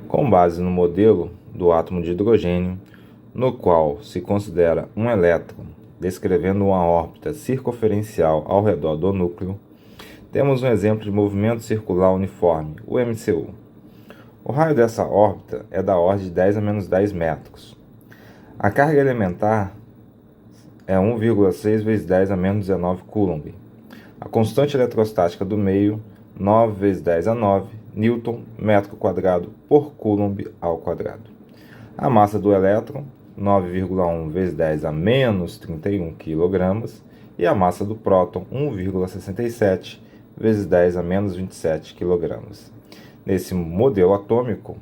Com base no modelo do átomo de hidrogênio, no qual se considera um elétron descrevendo uma órbita circunferencial ao redor do núcleo, temos um exemplo de movimento circular uniforme, o MCU. O raio dessa órbita é da ordem de 10 a menos 10 metros. A carga elementar é 1,6 vezes 10 a menos 19 coulomb. A constante eletrostática do meio, 9 vezes 10 a 9 Newton metro quadrado por coulomb ao quadrado. A massa do elétron, 9,1 vezes 10 a menos 31 kg. E a massa do próton, 1,67 vezes 10 a menos 27 kg. Nesse modelo atômico,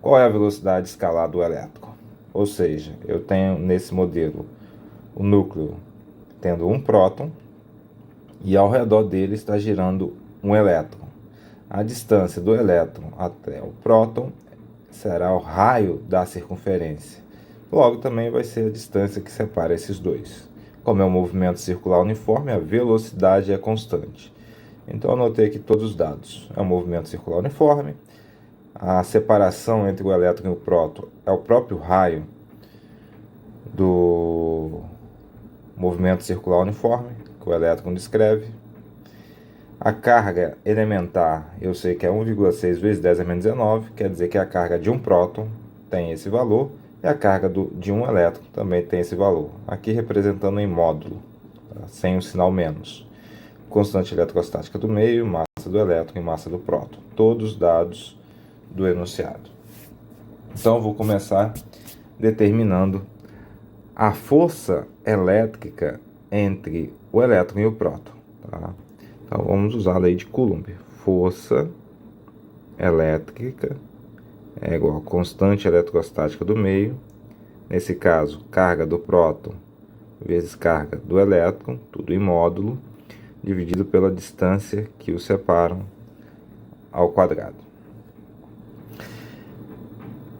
qual é a velocidade escalar do elétron? Ou seja, eu tenho nesse modelo o núcleo tendo um próton e ao redor dele está girando um elétron. A distância do elétron até o próton será o raio da circunferência. Logo, também vai ser a distância que separa esses dois. Como é um movimento circular uniforme, a velocidade é constante. Então, anotei aqui todos os dados. É um movimento circular uniforme. A separação entre o elétron e o próton é o próprio raio do movimento circular uniforme, que o elétron descreve. A carga elementar, eu sei que é 1,6 vezes 10 a menos 19, quer dizer que a carga de um próton tem esse valor, e a carga de um elétron também tem esse valor. Aqui representando em módulo, tá? Sem o sinal menos. Constante eletrostática do meio, massa do elétron e massa do próton. Todos dados do enunciado. Então, eu vou começar determinando a força elétrica entre o elétron e o próton. Tá? Então, vamos usar a lei de Coulomb. Força elétrica é igual a constante eletrostática do meio. Nesse caso, carga do próton vezes carga do elétron, tudo em módulo, dividido pela distância que os separam ao quadrado.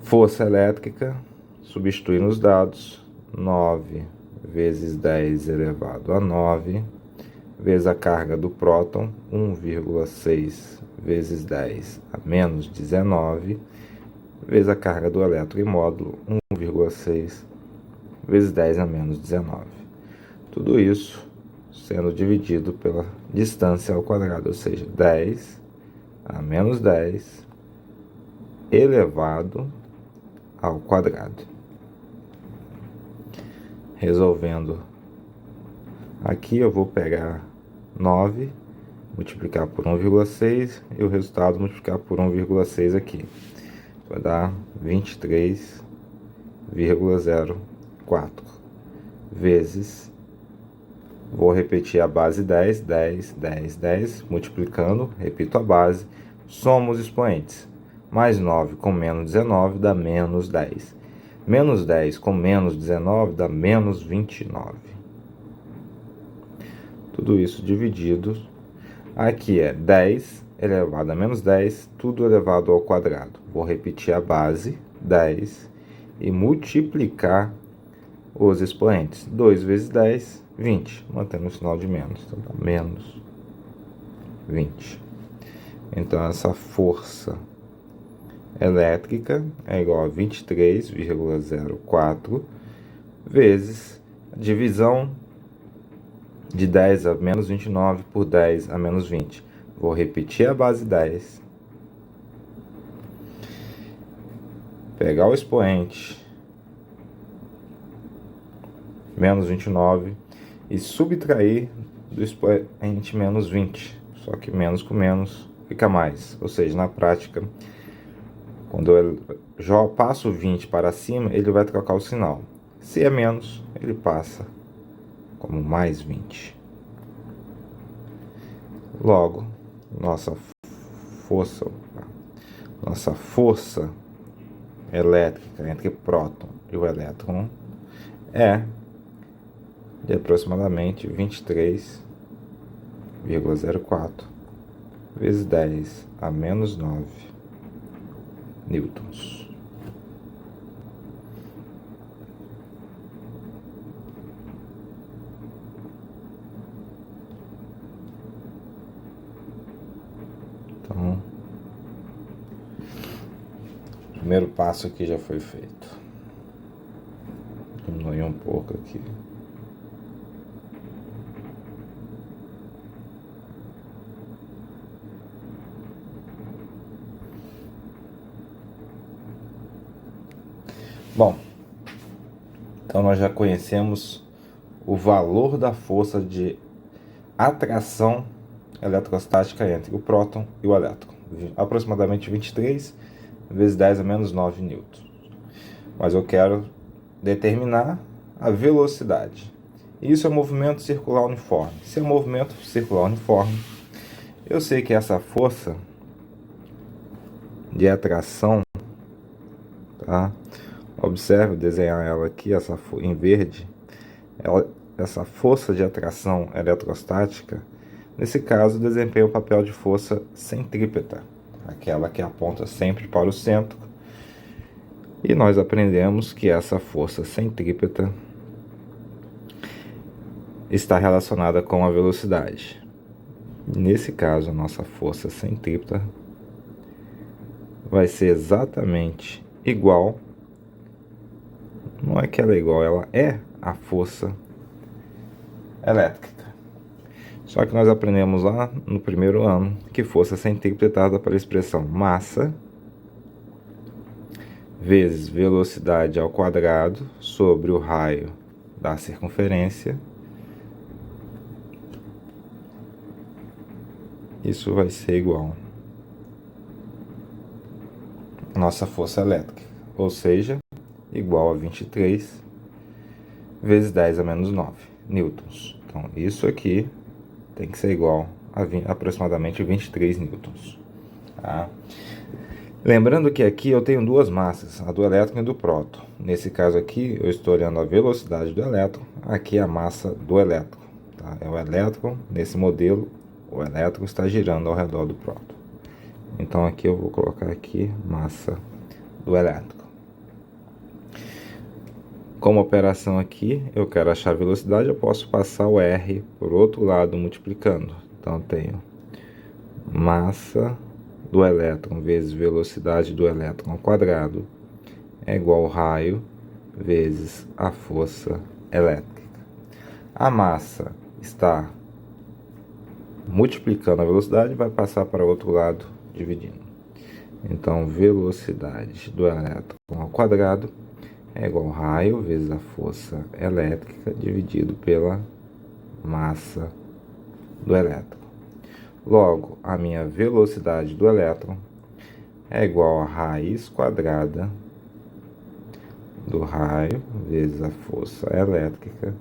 Força elétrica, substituindo os dados, 9 vezes 10 elevado a 9, vezes a carga do próton, 1,6 vezes 10 a menos 19, vezes a carga do elétron em módulo, 1,6 vezes 10 a menos 19. Tudo isso sendo dividido pela distância ao quadrado, ou seja, 10 a menos 10 elevado ao quadrado. Resolvendo aqui, eu vou pegar 9, multiplicar por 1,6 e o resultado multiplicar por 1,6 aqui. Vai dar 23,04 vezes, vou repetir a base 10, 10, 10, 10, multiplicando, repito a base, somo os expoentes. Mais 9 com menos 19 dá menos 10. Menos 10 com menos 19 dá menos 29. Tudo isso dividido. Aqui é 10 elevado a menos 10, tudo elevado ao quadrado. Vou repetir a base, 10, e multiplicar os expoentes. 2 vezes 10, 20. Mantendo o sinal de menos. Então, dá menos 20. Então, essa força elétrica é igual a 23,04 vezes a divisão de 10 a menos 29 por 10 a menos 20. Vou repetir a base 10. Pegar o expoente menos 29 e subtrair do expoente menos 20. Só que menos com menos fica mais. Ou seja, na prática, quando eu passo 20 para cima, ele vai trocar o sinal. Se é menos, ele passa como mais 20. Logo, nossa força elétrica entre próton e o elétron é de aproximadamente 23,04 vezes 10 a menos 9 newtons. Então, primeiro passo aqui já foi feito. Diminuir um pouco aqui. Bom, então nós já conhecemos o valor da força de atração eletrostática entre o próton e o elétron, aproximadamente 23 vezes 10 a menos 9 newtons. Mas eu quero determinar a velocidade. Isso é movimento circular uniforme. Se é movimento circular uniforme, eu sei que essa força de atração, tá? Observe, desenhar ela aqui, em verde. Essa força de atração eletrostática, nesse caso, desempenha o papel de força centrípeta, aquela que aponta sempre para o centro. E nós aprendemos que essa força centrípeta está relacionada com a velocidade. Nesse caso, a nossa força centrípeta vai ser exatamente igual. Não é que ela é igual, ela é a força elétrica. Só que nós aprendemos lá no primeiro ano que força centrípeta é dada pela expressão massa vezes velocidade ao quadrado sobre o raio da circunferência. Isso vai ser igual à nossa força elétrica, ou seja, igual a 23 vezes 10 a menos 9 newtons. Então, isso aqui tem que ser igual a aproximadamente 23 newtons. Tá? Lembrando que aqui eu tenho duas massas, a do elétron e do próton. Nesse caso aqui, eu estou olhando a velocidade do elétron, aqui a massa do elétron. Tá? É o elétron, nesse modelo, o elétron está girando ao redor do próton. Então aqui eu vou colocar aqui massa do elétron. Como operação aqui, eu quero achar a velocidade, eu posso passar o R por outro lado multiplicando. Então eu tenho massa do elétron vezes velocidade do elétron ao quadrado é igual ao raio vezes a força elétrica. A massa está multiplicando a velocidade, vai passar para o outro lado dividindo. Então, velocidade do elétron ao quadrado é igual ao raio vezes a força elétrica dividido pela massa do elétron. Logo, a minha velocidade do elétron é igual a raiz quadrada do raio vezes a força elétrica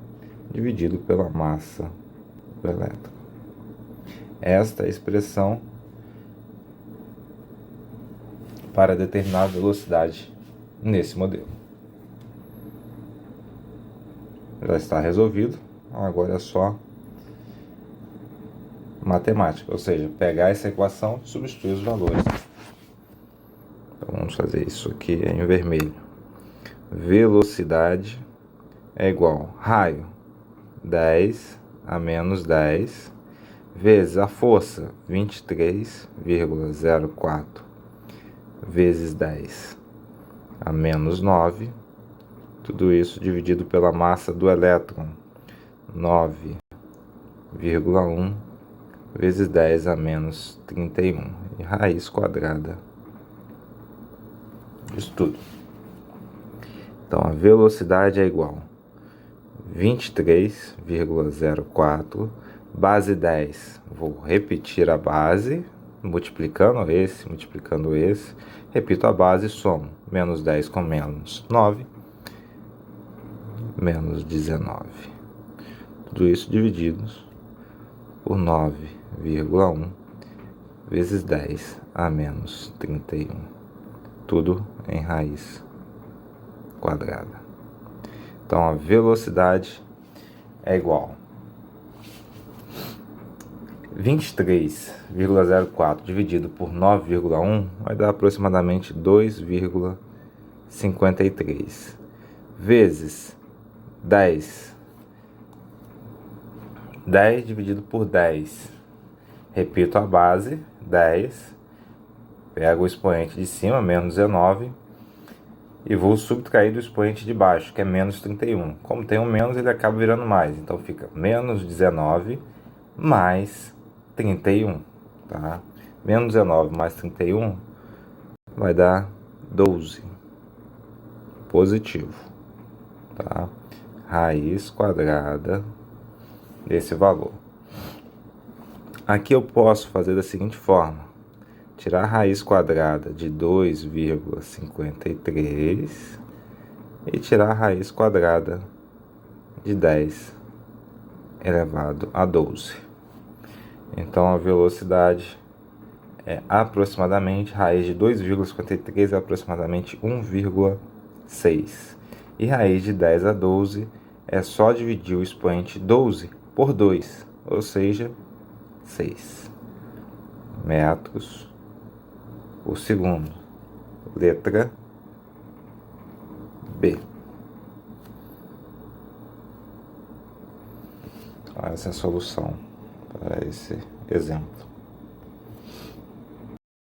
dividido pela massa do elétron. Esta é a expressão para determinar a velocidade nesse modelo. Já está resolvido, agora é só matemática, ou seja, pegar essa equação e substituir os valores. Então vamos fazer isso aqui em vermelho. Velocidade é igual a raio 10 a menos 10 vezes a força 23,04 vezes 10 a menos 9, tudo isso dividido pela massa do elétron 9,1 vezes 10 a menos 31 e raiz quadrada disso tudo. Então a velocidade é igual a 23,04 base 10, vou repetir a base, multiplicando esse, repito a base e somo, menos 10 com menos 9, menos 19. Tudo isso divididos por 9,1 vezes 10 a menos 31. Tudo em raiz quadrada. Então a velocidade é igual a 23,04 dividido por 9,1 vai dar aproximadamente 2,53 vezes 10 dividido por 10. Repito a base, 10. Pego o expoente de cima, menos 19. E vou subtrair do expoente de baixo, que é menos 31. Como tem um menos, ele acaba virando mais. Então fica menos 19 mais 31, tá? Menos 19 mais 31 vai dar 12. Positivo, tá? Raiz quadrada desse valor. Aqui eu posso fazer da seguinte forma: tirar a raiz quadrada de 2,53 e tirar a raiz quadrada de 10 elevado a 12. Então a velocidade é aproximadamente, raiz de 2,53 é aproximadamente 1,6. E raiz de 10 a 12 é só dividir o expoente 12 por 2, ou seja, 6 metros por segundo. Letra B. Essa é a solução para esse exemplo.